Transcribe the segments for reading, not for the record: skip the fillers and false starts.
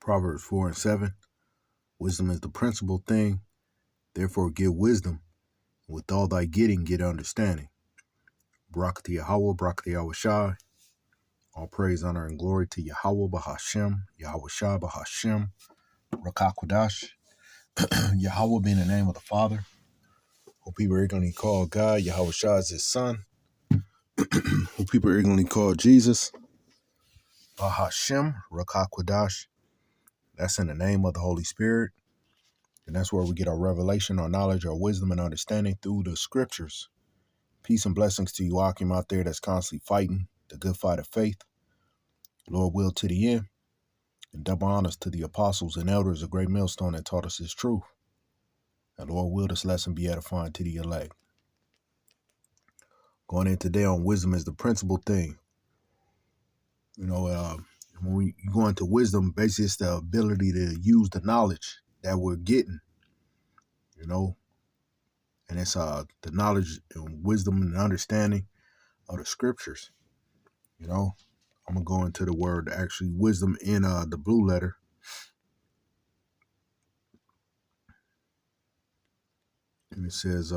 Proverbs 4:7. Wisdom is the principal thing. Therefore, get wisdom. With all thy getting, get understanding. Barak to Yahweh, Barak to Yahweh Shai. All praise, honor, and glory to Yahweh Bahashem, Yahweh Shai Bahashem, Rakakwadash. Yahweh being the name of the Father, who people ignorantly call God. Yahweh Shai is his son, who people ignorantly call Jesus. Bahashem, Rakakwadash. That's in the name of the Holy Spirit. And that's where we get our revelation, our knowledge, our wisdom, and understanding through the scriptures. Peace and blessings to you, Akim, out there that's constantly fighting the good fight of faith. Lord will to the end. And double honors to the apostles and elders of Great Millstone that taught us his truth. And Lord will this lesson be edifying to the elect. Going in today on wisdom is the principal thing. When we go into wisdom, basically it's the ability to use the knowledge that we're getting, and it's the knowledge and wisdom and understanding of the scriptures. I'm going to go into the word, actually, wisdom in the blue letter. And it says,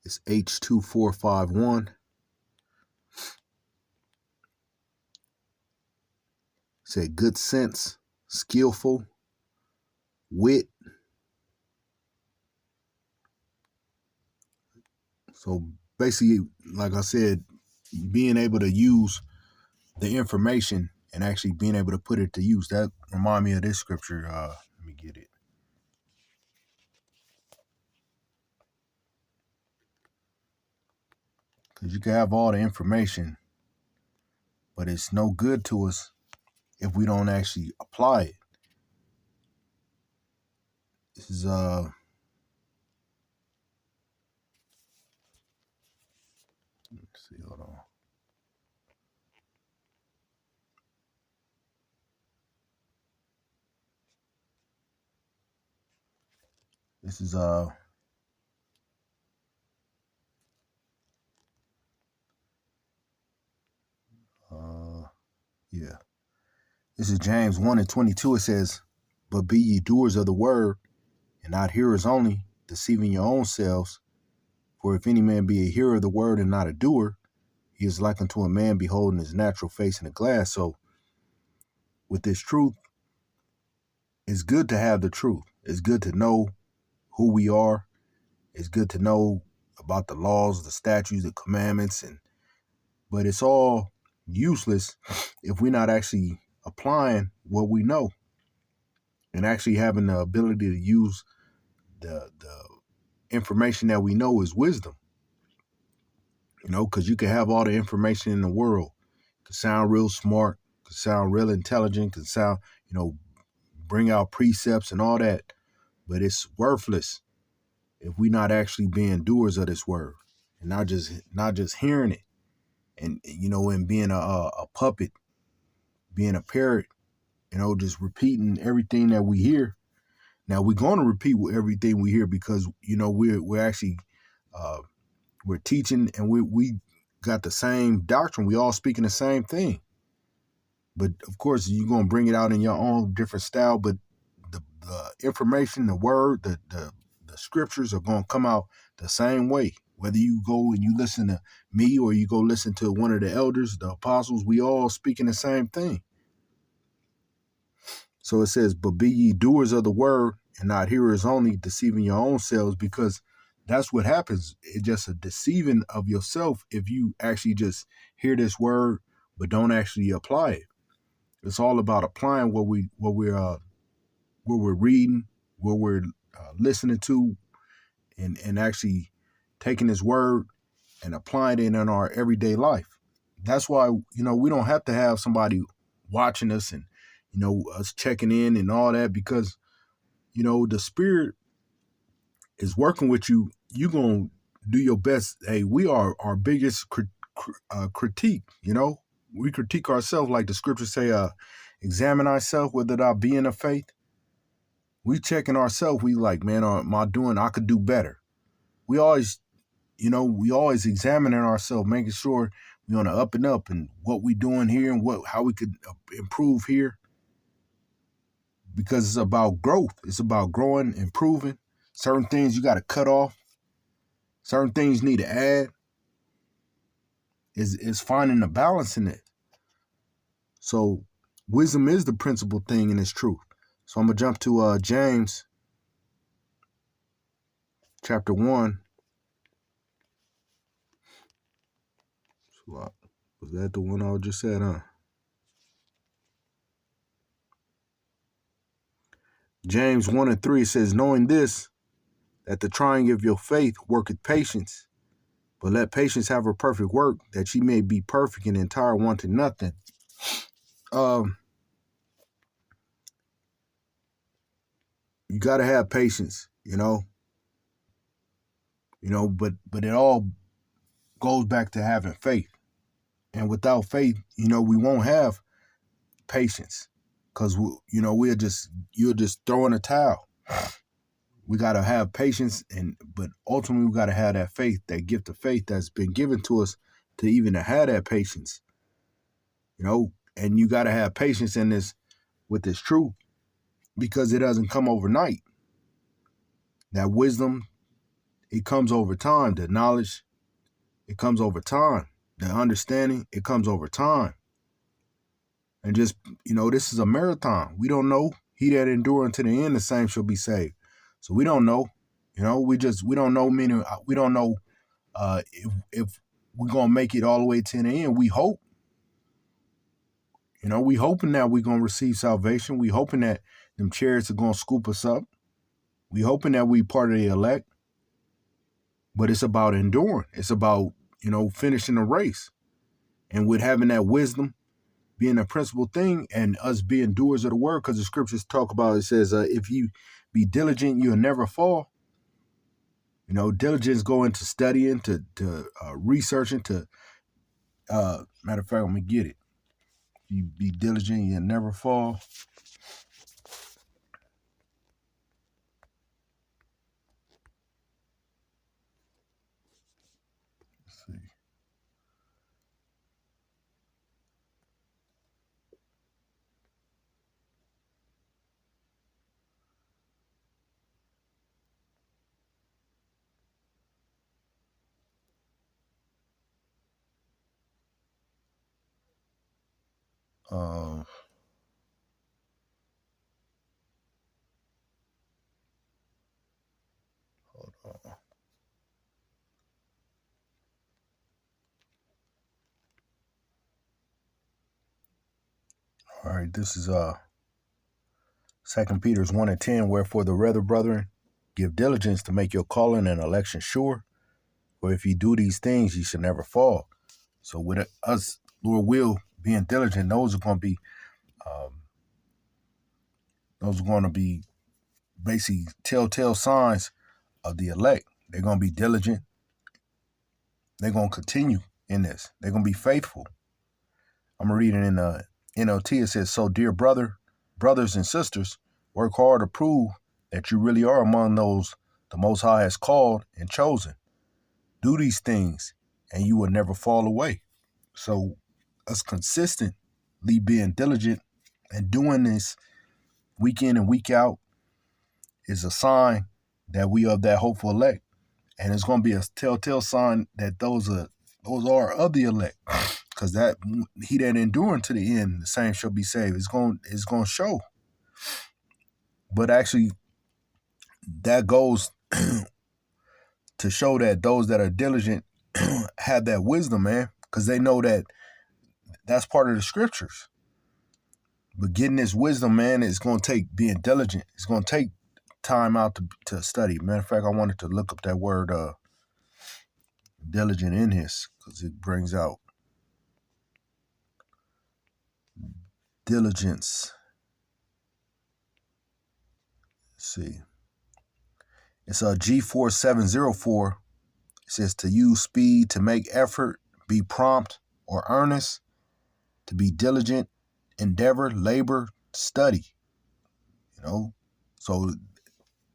it's H2451. It said good sense, skillful, wit. So basically, like I said, being able to use the information and actually being able to put it to use. That remind me of this scripture. Let me get it. Because you can have all the information, but it's no good to us if we don't actually apply it. This is let's see, hold on. This is yeah. This is James 1:22. It says, "But be ye doers of the word, and not hearers only, deceiving your own selves. For if any man be a hearer of the word and not a doer, he is like unto a man beholding his natural face in a glass." So with this truth, it's good to have the truth. It's good to know who we are. It's good to know about the laws, the statutes, the commandments, but it's all useless if we're not actually applying what we know and actually having the ability to use the information that we know is wisdom. Because you can have all the information in the world, could sound real smart, could sound real intelligent, could sound, bring out precepts and all that, but it's worthless if we're not actually being doers of this word and not just hearing it and being a puppet, being a parrot, just repeating everything that we hear. Now we're going to repeat everything we hear because we're actually we're teaching and we got the same doctrine. We all speaking the same thing. But of course, you're going to bring it out in your own different style. But the information, the word, the scriptures are going to come out the same way. Whether you go and you listen to me or you go listen to one of the elders, the apostles, we all speaking the same thing. So it says, "But be ye doers of the word and not hearers only, deceiving your own selves," because that's what happens. It's just a deceiving of yourself if you actually just hear this word but don't actually apply it. It's all about applying what we're reading, what we're listening to, and actually taking this word and applying it in our everyday life. That's why we don't have to have somebody watching us and us checking in and all that, because the Spirit is working with you. You're gonna do your best. Hey, we are our biggest critique. We critique ourselves, like the scriptures say, examine ourselves whether thou be in the faith. We checking ourselves. We like, man, am I doing? I could do better. We always examining ourselves, making sure We on the up and up, and what we doing here and how we could improve here, because it's about growth. It's about growing, improving. Certain things you got to cut off. Certain things you need to add. Is finding the balance in it. So wisdom is the principal thing in its truth. So I'm gonna jump to James chapter 1. Was that the one I just said, huh? James 1:3 says, knowing this, that the trying of your faith worketh patience, but let patience have her perfect work, that ye may be perfect and entire, wanting nothing. You gotta have patience, but it all goes back to having faith. And without faith, we won't have patience, because you'll just throw in a towel. We gotta have patience, but ultimately we gotta have that faith, that gift of faith that's been given to us to even have that patience. And you gotta have patience in this with this truth, because it doesn't come overnight. That wisdom, it comes over time. The knowledge, it comes over time. The understanding, it comes over time. And just, this is a marathon. We don't know. He that endure unto the end, the same shall be saved. So we don't know. We don't know, meaning we don't know if we're going to make it all the way to the end. We hope. We hoping that we're going to receive salvation. We hoping that them chariots are going to scoop us up. We hoping that we part of the elect. But it's about enduring. It's about, finishing the race. And with having that wisdom being a principal thing, and us being doers of the word, because the scriptures talk about, it says, if you be diligent, you'll never fall. Diligence go into studying, to researching, to matter of fact, I'm gonna get it. You be diligent, you'll never fall. Let's see. Hold on. All right, this is 2 Peter 1:10. Wherefore the rather, brethren, give diligence to make your calling and election sure. For if you do these things, you shall never fall. So with us, Lord will, being diligent, those are going to be basically telltale signs of the elect. They're going to be diligent. They're going to continue in this. They're going to be faithful. I'm reading in the NLT. It says, so dear brothers and sisters, work hard to prove that you really are among those the Most High has called and chosen. Do these things and you will never fall away. So us consistently being diligent and doing this week in and week out is a sign that we are that hopeful elect. And it's going to be a telltale sign that those are of the elect. Because that he that endure to the end, the same shall be saved. It's going to show. But actually, that goes to show that those that are diligent have that wisdom, man. Because they know that that's part of the scriptures. But getting this wisdom, man, is going to take being diligent. It's going to take time out to study. Matter of fact, I wanted to look up that word diligent in this, because it brings out diligence. Let's see. It's a G4704. It says to use speed, to make effort, be prompt or earnest, to be diligent, endeavor, labor, study. So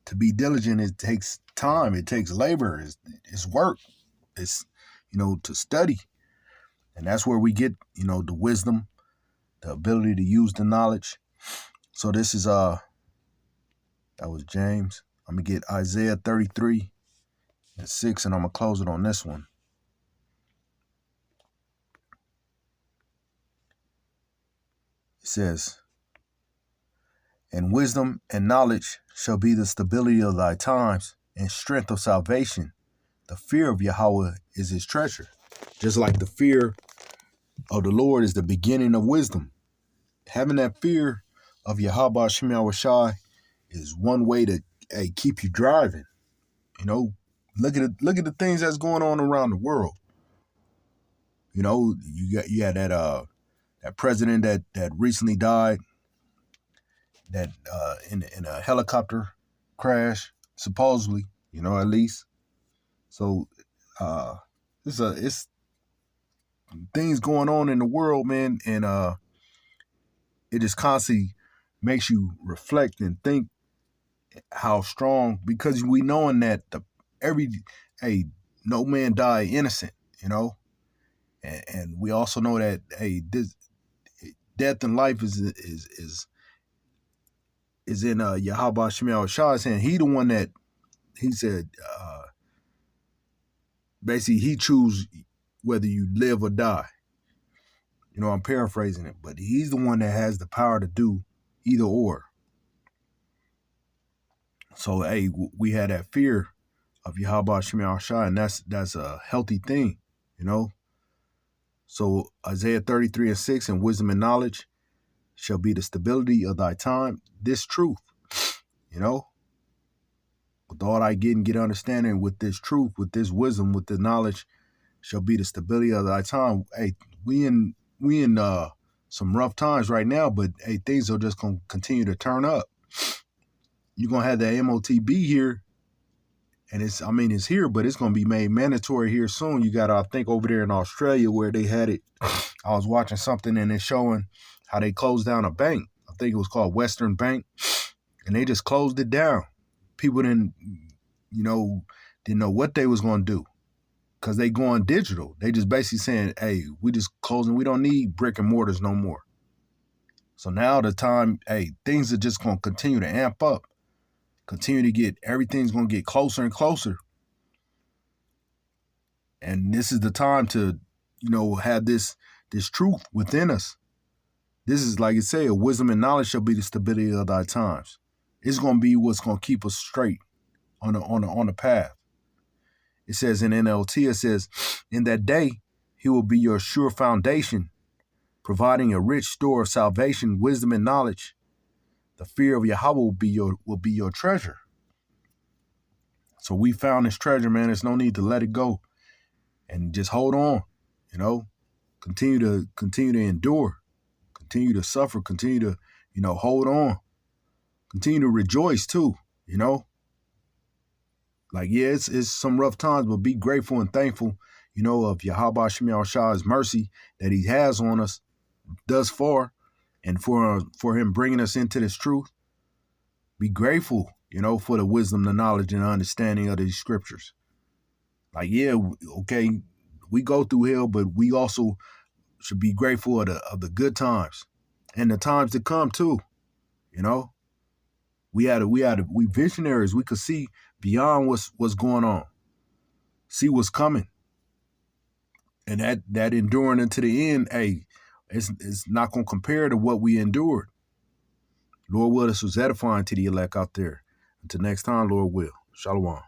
to be diligent, it takes time, it takes labor, it's work, it's to study. And that's where we get, the wisdom, the ability to use the knowledge. So this is, that was James. I'm going to get Isaiah 33 and 6, and I'm going to close it on this one. It says, and wisdom and knowledge shall be the stability of thy times and strength of salvation. The fear of Yahweh is his treasure. Just like the fear of the Lord is the beginning of wisdom. Having that fear of Yahweh Shem Yahushai is one way to keep you driving. Look at the things that's going on around the world. You had that president that recently died, that in a helicopter crash, supposedly, at least. So it's things going on in the world, man, and it just constantly makes you reflect and think how strong, because we knowing that no man die innocent, and we also know that this death and life is in Yahweh Shem Yahushai's hand. He the one that he said basically he choose whether you live or die. I'm paraphrasing it, but he's the one that has the power to do either or. So we had that fear of Yahweh Shem Yahushai, and that's a healthy thing, So Isaiah 33 and 6, and wisdom and knowledge shall be the stability of thy time. This truth, with all thy get understanding, with this truth, with this wisdom, with the knowledge, shall be the stability of thy time. Hey, we in some rough times right now, but things are just gonna continue to turn up. You're gonna have the MOTB here, and it's here, but it's gonna be made mandatory here soon. You got, I think, over there in Australia where they had it. I was watching something and it's showing how they closed down a bank. I think it was called Western Bank, and they just closed it down. People didn't know what they was gonna do, because they going digital. They just basically saying, hey, we just closing. We don't need brick and mortars no more. So now the time, things are just going to continue to amp up, continue to get, everything's going to get closer and closer. And this is the time to, have this truth within us. This is, like I say, a wisdom and knowledge shall be the stability of thy times. It's going to be what's going to keep us straight on the path. It says in NLT, it says, in that day, he will be your sure foundation, providing a rich store of salvation, wisdom, and knowledge. The fear of Yahweh will be your treasure. So we found this treasure, man. There's no need to let it go, and just hold on. Continue to endure, continue to suffer, continue to hold on, continue to rejoice too. Like, yeah, it's some rough times, but be grateful and thankful, of Yahweh Shem Yahushai's mercy that he has on us thus far, and for him bringing us into this truth. Be grateful, for the wisdom, the knowledge, and the understanding of these scriptures. Like, yeah, okay, we go through hell, but we also should be grateful of the good times and the times to come too. We visionaries. We could see beyond what's going on, see what's coming, and that enduring unto the end. It's not going to compare to what we endured. Lord will, this was edifying to the elect out there. Until next time, Lord will. Shalom.